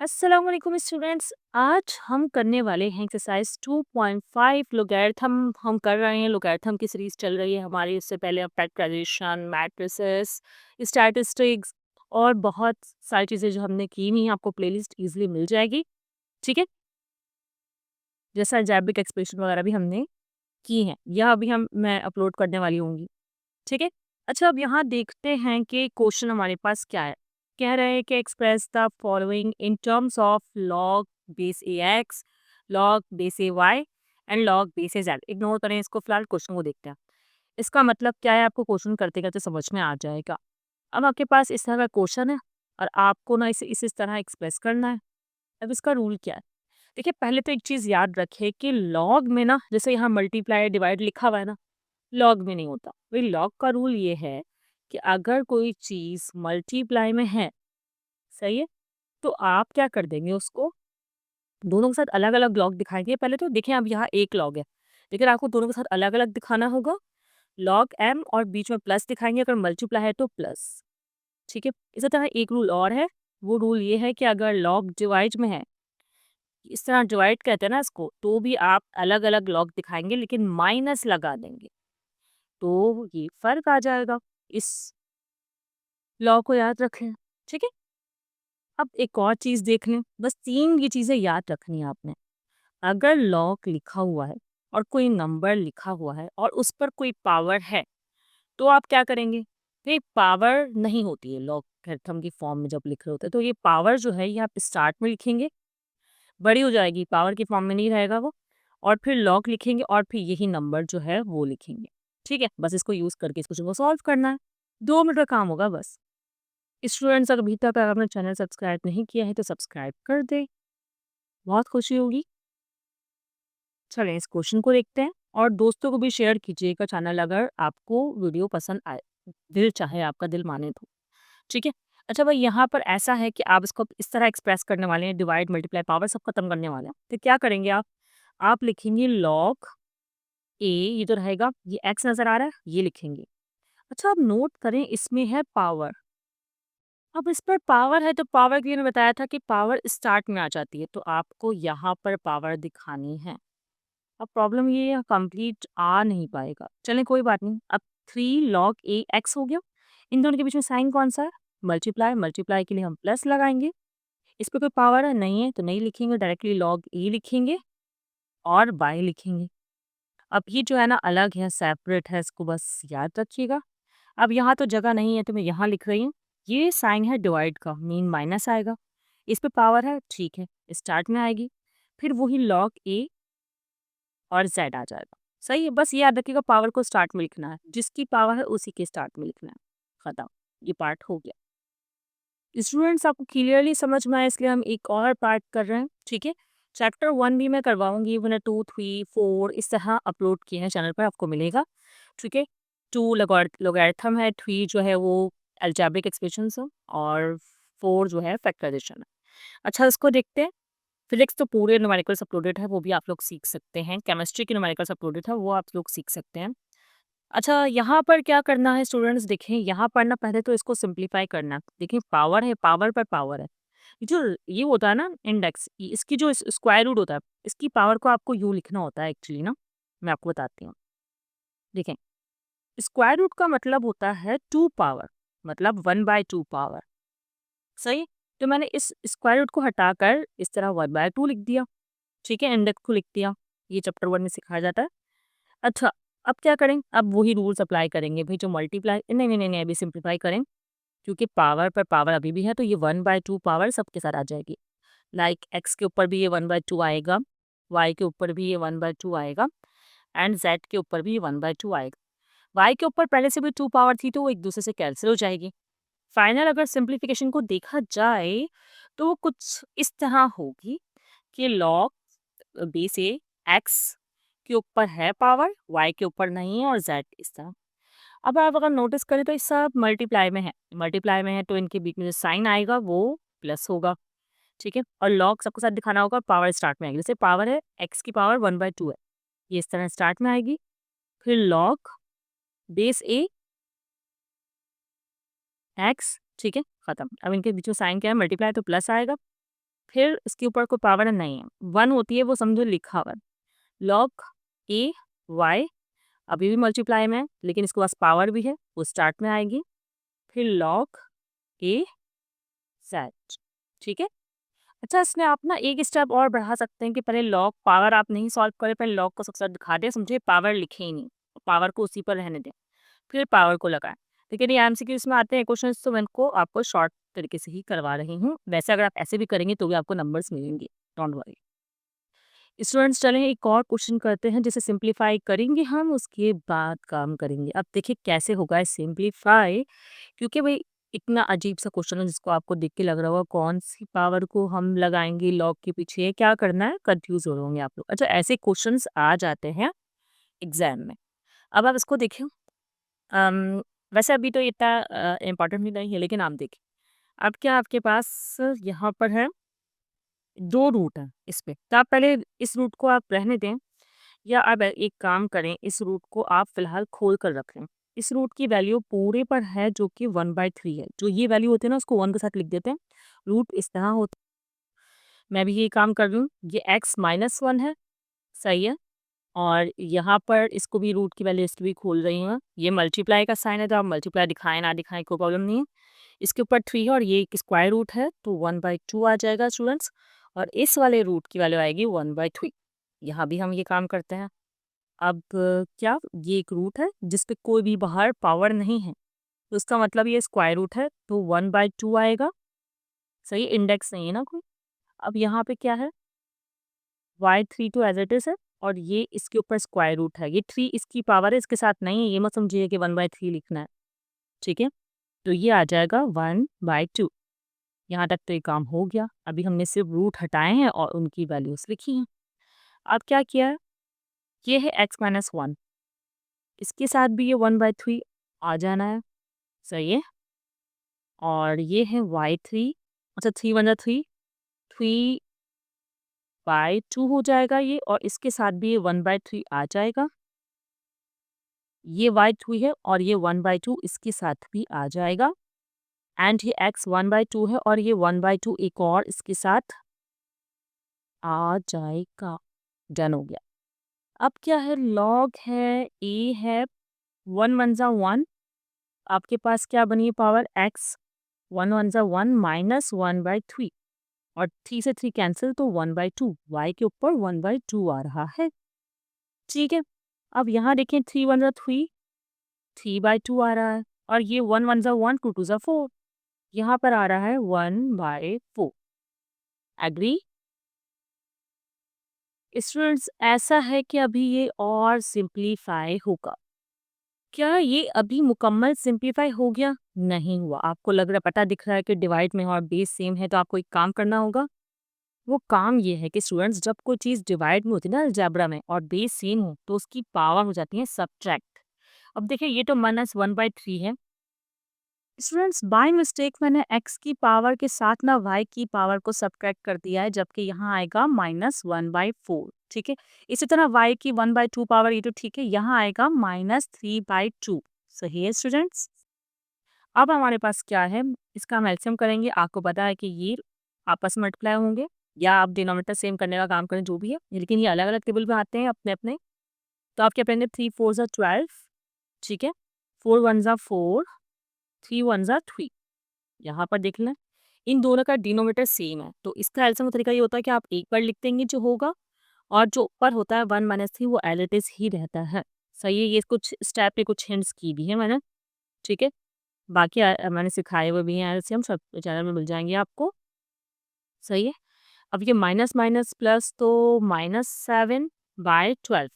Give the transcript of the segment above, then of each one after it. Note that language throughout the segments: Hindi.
अस्सलाम वालेकुम स्टूडेंट्स। आज हम करने वाले हैं एक्सरसाइज 2.5 लोगैरिथम। हम कर रहे हैं, लोगैरिथम की सीरीज चल रही है हमारी। इससे पहले हम फैक्टराइजेशन, मैट्रिसेस, स्टैटिस्टिक्स और बहुत सारी चीज़ें जो हमने की हुई हैं, आपको प्लेलिस्ट इजीली मिल जाएगी। ठीक है, जैसा अलजेब्रिक एक्सप्रेशन वगैरह भी हमने की हैं, यह अभी मैं अपलोड करने वाली होंगी। ठीक है। अच्छा, अब यहाँ देखते हैं कि क्वेश्चन हमारे पास क्या है। कह रहे हैं कि express the following in terms of log base a x, log base a y and log base a z. Ignore करें इसको, फिलहाल क्वेश्चन को देखते हैं। इसका मतलब क्या है, आपको क्वेश्चन करते करते समझ में आ जाएगा। अब आपके पास इस तरह का क्वेश्चन है और आपको ना इसे इस तरह एक्सप्रेस करना है। अब इसका रूल क्या है? देखिए, पहले तो एक चीज़ याद रखें कि लॉग में ना, जैसे यहाँ मल्टीप्लाई डिवाइड लिखा हुआ है ना, लॉग में नहीं होता। भाई, लॉग का रूल ये है कि अगर कोई चीज़ मल्टीप्लाई में है, सही है, तो आप क्या कर देंगे, उसको दोनों के साथ अलग अलग लॉग दिखाएंगे। पहले तो देखें, अब यहाँ एक लॉग है, लेकिन आपको दोनों के साथ अलग अलग दिखाना होगा। लॉग एम और बीच में प्लस दिखाएंगे, अगर मल्टीप्लाई है तो प्लस। ठीक है। इसी तरह एक रूल और है, वो रूल ये है कि अगर लॉग डिवाइड में है, इस तरह डिवाइड कहते हैं ना इसको, तो भी आप अलग अलग लॉग दिखाएंगे लेकिन माइनस लगा देंगे, तो ये फर्क आ जाएगा। इस लॉ को याद रखें। ठीक है। अब एक और चीज़ देख लें, बस 3 ये चीज़ें याद रखनी है आपने। अगर लॉग लिखा हुआ है और कोई नंबर लिखा हुआ है और उस पर कोई पावर है, तो आप क्या करेंगे? ये पावर नहीं होती है लॉगरिथम की फॉर्म में जब लिख रहे होते हैं, तो ये पावर जो है ये आप स्टार्ट में लिखेंगे, बड़ी हो जाएगी, पावर की फॉर्म में नहीं रहेगा वो, और फिर लॉग लिखेंगे और फिर यही नंबर जो है वो लिखेंगे। ठीक है, बस इसको यूज़ करके इस क्वेश्चन को सॉल्व करना है। 2 मिनट का काम होगा बस। स्टूडेंट्स, अगर अभी तक आपने चैनल सब्सक्राइब नहीं किया है तो सब्सक्राइब कर दें, बहुत खुशी होगी। चलें इस क्वेश्चन को देखते हैं और दोस्तों को भी शेयर कीजिएगा चैनल, अगर आपको वीडियो पसंद आए, दिल चाहे, आपका दिल माने तो। ठीक है। अच्छा भाई, यहाँ पर ऐसा है कि आप इसको इस तरह एक्सप्रेस करने वाले हैं, डिवाइड मल्टीप्लाई पावर सब खत्म करने वाले हैं, तो क्या करेंगे आप लिखेंगे लॉग ए, ये तो रहेगा, ये एक्स नजर आ रहा है, ये लिखेंगे। अच्छा, अब नोट करें, इसमें है पावर। अब इस पर पावर है तो पावर के लिए मैंने बताया था कि पावर स्टार्ट में आ जाती है, तो आपको यहाँ पर पावर दिखानी है। अब प्रॉब्लम ये है, कंप्लीट आ नहीं पाएगा। चलें कोई बात नहीं। अब 3 log a x हो गया। इन दोनों के बीच में साइन कौन सा है? मल्टीप्लाई। मल्टीप्लाई के लिए हम प्लस लगाएंगे। इस पर कोई पावर है नहीं है तो नहीं लिखेंगे, डायरेक्टली लॉग ए लिखेंगे और बाय लिखेंगे। अब ये जो है ना अलग है, सेपरेट है, इसको बस याद रखिएगा। अब यहाँ तो जगह नहीं है तो मैं यहाँ लिख रही हूँ। ये साइन है डिवाइड का, मीन माइनस आएगा। इस पे पावर है, ठीक है, स्टार्ट में आएगी। फिर वही लॉग ए और जेड आ जाएगा। सही है, बस ये याद रखिएगा, पावर को स्टार्ट में लिखना है, जिसकी पावर है उसी के स्टार्ट में लिखना है। खत्म, ये पार्ट हो गया। स्टूडेंट्स, आपको क्लियरली समझ में आया, इसलिए हम एक और पार्ट कर रहे हैं। ठीक है। चैप्टर 1 भी मैं करवाऊंगी, मैंने 2, 3, 4 इस तरह अपलोड किए हैं चैनल पर, आपको मिलेगा। ठीक है। 2 लोगैरिथम है, 3 जो है वो अलजेब्रिक एक्सप्रेशंस है, और 4 जो है फैक्टराइजेशन है। अच्छा, इसको देखते हैं। फिजिक्स तो पूरे न्यूमेरिकल्स अपलोडेड है, वो भी आप लोग सीख सकते हैं। केमिस्ट्री की न्यूमेरिकल्स अपलोडेड है, वो आप लोग सीख सकते हैं। अच्छा, यहाँ पर क्या करना है स्टूडेंट्स, देखें यहाँ पर ना पहले तो इसको सिंप्लीफाई करना है। देखिए, पावर है, पावर पर पावर है। ये जो ये होता है ना इंडेक्स, इसकी जो स्क्वायर रूट होता है, इसकी पावर को आपको यू लिखना होता है एक्चुअली ना। मैं आपको बताती हूँ। देखें, स्क्वायर रूट का मतलब होता है 2 पावर, मतलब 1/2 पावर। सही। तो मैंने इस स्क्वायर रूट को हटाकर इस तरह 1/2 लिख दिया। ठीक है, इंडेक्स को लिख दिया। ये चैप्टर 1 में सिखाया जाता है। अच्छा, अब क्या करें, अब वही रूल्स अप्लाई करेंगे भाई, जो मल्टीप्लाई, नहीं नहीं नहीं नहीं, अभी सिंप्लीफाई करें, क्योंकि पावर पर पावर अभी भी है, तो ये 1/2 पावर सबके साथ आ जाएगी। लाइक एक्स के ऊपर भी ये 1/2 आएगा, वाई के ऊपर भी ये 1/2 आएगा, एंड जेड के ऊपर भी ये 1/2 आएगा। वाई के ऊपर पहले से भी 2 पावर थी, तो वो एक दूसरे से कैंसिल हो जाएगी। फाइनल अगर सिंप्लीफिकेशन को देखा जाए तो वो कुछ इस तरह होगी कि लॉग बेस ए एक्स के ऊपर है पावर, वाई के ऊपर नहीं है, और जेड इस तरह। अब आप अगर नोटिस करें तो ये सब मल्टीप्लाई में है, मल्टीप्लाई में है तो इनके बीच में जो साइन आएगा वो प्लस होगा। ठीक है, और लॉग सबके साथ दिखाना होगा, पावर स्टार्ट में आएगी। जैसे पावर है, एक्स की पावर 1/2 है, ये इस तरह स्टार्ट में आएगी। फिर लॉग बेस ए एक्स, ठीक है, खत्म। अब इनके बीच में साइन क्या है, मल्टीप्लाई, तो प्लस आएगा। फिर इसके ऊपर कोई पावर नहीं है, 1 होती है वो समझो लिखा हुआ है। लॉग ए वाई अभी भी मल्टीप्लाई में है, लेकिन इसके पास पावर भी है, वो स्टार्ट में आएगी। फिर लॉग ए जेड, ठीक है। अच्छा, इसमें आप ना एक स्टेप और बढ़ा सकते हैं कि पहले लॉग पावर आप नहीं सॉल्व करें, पहले लॉग को सबसे ज़्यादा दिखा दें, समझे पावर लिखे ही नहीं, पावर को उसी पर रहने दें, फिर पावर को लगाएं। लेकिन ये एमसीक्यूज में आते हैं क्वेश्चन, तो मैं इनको आपको शॉर्ट तरीके से ही करवा रही हूँ। वैसे अगर आप ऐसे भी करेंगे तो भी आपको नंबर्स मिलेंगे, डोंट वरी। स्टूडेंट्स चलें एक और क्वेश्चन करते हैं, जिसे सिंप्लीफाई करेंगे हम, उसके बाद काम करेंगे। अब देखिए कैसे होगा सिंप्लीफाई, क्योंकि भाई इतना अजीब सा क्वेश्चन है जिसको आपको देख के लग रहा होगा कौन सी पावर को हम लगाएंगे लॉग के पीछे, क्या करना है, कंफ्यूज हो रहे होंगे आप लोग। अच्छा, ऐसे क्वेश्चंस आ जाते हैं एग्जाम में। अब आप इसको देखिए, वैसे अभी तो इतना इम्पोर्टेंट भी नहीं है, लेकिन आप देखिए अब क्या आपके पास यहाँ पर है 2 रूट है इस पे, तो आप पहले इस रूट को आप रहने दें, या आप एक काम करें, इस रूट को आप फिलहाल खोल कर रख लें। इस रूट की वैल्यू पूरे पर है जो कि 1/3 है, जो ये वैल्यू होती है ना उसको 1 के साथ लिख देते हैं। रूट इस तरह होता, मैं भी ये काम कर रही हूँ, ये x-1 है, सही है। और यहाँ पर इसको भी रूट की वैल्यू इसकी भी खोल रही हूँ, ये मल्टीप्लाई का साइन है, तो आप मल्टीप्लाई दिखाएं ना दिखाएं कोई प्रॉब्लम नहीं है। इसके ऊपर 3 है और ये एक स्क्वायर रूट है, तो 1/2 आ जाएगा स्टूडेंट्स। और इस वाले रूट की वैल्यू आएगी 1/3। यहाँ भी हम ये काम करते हैं। अब क्या, ये एक रूट है जिस पे कोई भी बाहर पावर नहीं है, तो इसका मतलब ये स्क्वायर रूट है, तो 1/2 आएगा, सही, इंडेक्स नहीं है ना कोई। अब यहाँ पे क्या है, y3 तो एज इट इज है, और ये इसके ऊपर स्क्वायर रूट है, ये 3 इसकी पावर है, इसके साथ नहीं है, ये मत समझिए कि 1/3 लिखना है, ठीक है। तो ये आ जाएगा 1/2। यहाँ तक तो ये काम हो गया। अभी हमने सिर्फ रूट हटाए हैं और उनकी वैल्यूज लिखी हैं। अब क्या किया है, ये है x-1, इसके साथ भी ये 1/3 आ जाना है, सही है। और ये है y3, अच्छा 3 3/2 हो जाएगा ये, और इसके साथ भी ये 1/3 आ जाएगा। ये y3 है और ये 1/2 इसके साथ भी आ जाएगा। एंड ये x 1/2 है और ये 1/2 एक और इसके साथ आ जाएगा। डन हो गया। अब क्या है, लॉग है, ए है, 1 1 जा 1, आपके पास क्या बनी है पावर x, 1 1 जा 1 -1/3, और 3 से 3 कैंसिल, तो 1/2, y के ऊपर 1/2 आ रहा है, ठीक है। अब यहाँ देखें 3 1 जा 3, 3/2 आ रहा है, और ये 1 1 जा 1, 2 2 जा 4, यहाँ पर आ रहा है 1/4। एग्री स्टूडेंट्स, ऐसा है कि अभी ये और सिंप्लीफाई होगा। क्या ये अभी मुकम्मल सिंप्लीफाई हो गया? नहीं हुआ। आपको लग रहा है, पता दिख रहा है कि डिवाइड में और बेस सेम है, तो आपको एक काम करना होगा। वो काम ये है कि स्टूडेंट्स, जब कोई चीज़ डिवाइड में होती है ना अलजेब्रा में, और बेस सेम हो, तो उसकी पावर हो जाती है सब्ट्रैक्ट। अब देखिए ये तो -1/3 है स्टूडेंट्स, बाय मिस्टेक मैंने x की पावर के साथ ना y की पावर को सब्ट्रैक्ट कर दिया है, जबकि यहाँ आएगा -1/4, ठीक है। इसी तरह y की 1/2 पावर, ये तो ठीक है, यहाँ आएगा -3/2, सही है स्टूडेंट्स। अब हमारे पास क्या है, इसका हम एलसीएम करेंगे। आपको पता है कि ये आपस में मल्टीप्लाई होंगे, या आप डिनोमिनेटर सेम करने का काम करें, जो भी है, लेकिन ये अलग अलग टेबल में आते हैं अपने अपने। तो आप क्या करेंगे, 3 4 जा 12, ठीक है, 4 1 जा 4, 3 1 जा 3, यहाँ पर देख लें इन दोनों का डिनोमिनेटर सेम है, तो इसका एलसीएम का तरीका ये होता है कि आप एक बार लिख देंगे जो होगा, और जो ऊपर होता है 1 -3 वो एज इट इज ही रहता है, सही है। ये कुछ स्टेप पे कुछ हिंट्स की भी है मैंने, ठीक है। बाकी मैंने सिखाए हुए भी हैं एलसीएम, सब चैनल में मिल जाएंगे आपको, सही है। अब ये माइनस माइनस प्लस, तो -7/12,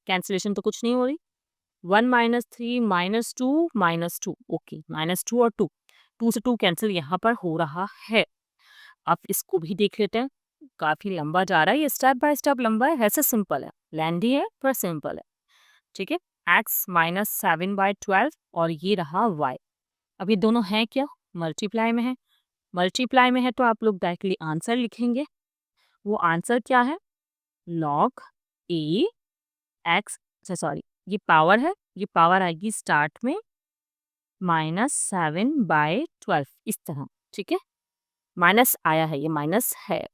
कैंसिलेशन तो कुछ नहीं हो रही। 1 -3 -2 ओके, -2 और 2, 2 से 2 कैंसिल यहाँ पर हो रहा है। आप इसको भी देख लेते हैं, काफ़ी लंबा जा रहा है ये, स्टेप बाय स्टेप लंबा है, ऐसे सिंपल है, लेंदी है पर सिंपल है, ठीक है। x -7/12 और ये रहा y। अब ये दोनों हैं क्या, मल्टीप्लाई में है। मल्टीप्लाई में है तो आप लोग डायरेक्टली आंसर लिखेंगे। वो आंसर क्या है, लॉग ए एक्स, अच्छा सॉरी, ये पावर है, ये पावर आएगी स्टार्ट में -7/12 इस तरह, ठीक है। माइनस आया है, ये माइनस है,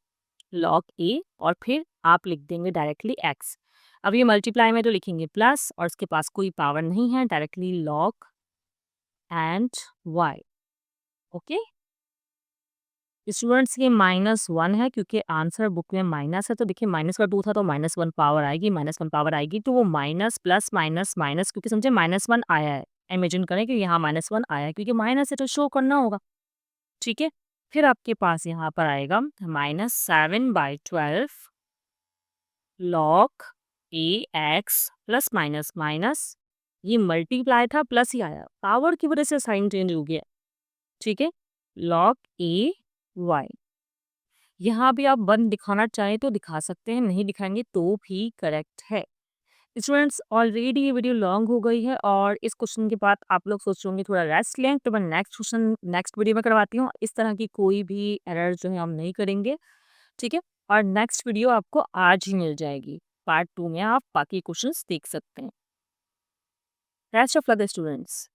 log a और फिर आप लिख देंगे डायरेक्टली x। अब ये मल्टीप्लाई में तो लिखेंगे प्लस और इसके पास कोई पावर नहीं है, directly log and y। Okay students, ये -1 है क्योंकि आंसर बुक में माइनस है, तो देखिए माइनस का 2 था तो -1 पावर आएगी, -1 पावर आएगी तो वो माइनस प्लस माइनस माइनस, क्योंकि समझे -1 आया है। इमेजिन करें कि यहाँ -1 आया है क्योंकि माइनस है तो शो करना होगा। ठीक है, फिर आपके पास यहाँ पर आएगा -7/12 log ए एक्स प्लस माइनस माइनस, ये मल्टीप्लाई था प्लस ही आया, पावर की वजह से साइन चेंज हो गया। ठीक है, log ए वाई। यहाँ भी आप 1 दिखाना चाहें तो दिखा सकते हैं, नहीं दिखाएंगे तो भी करेक्ट है। स्टूडेंट्स, ऑलरेडी ये वीडियो लॉन्ग हो गई है और इस क्वेश्चन के बाद आप लोग सोच रहे होंगे थोड़ा रेस्ट लें, तो मैं नेक्स्ट क्वेश्चन नेक्स्ट वीडियो में करवाती हूँ। इस तरह की कोई भी एरर जो है हम नहीं करेंगे। ठीक है, और नेक्स्ट वीडियो आपको आज ही मिल जाएगी। पार्ट 2 में आप बाकी क्वेश्चंस देख सकते हैं। Best of luck students.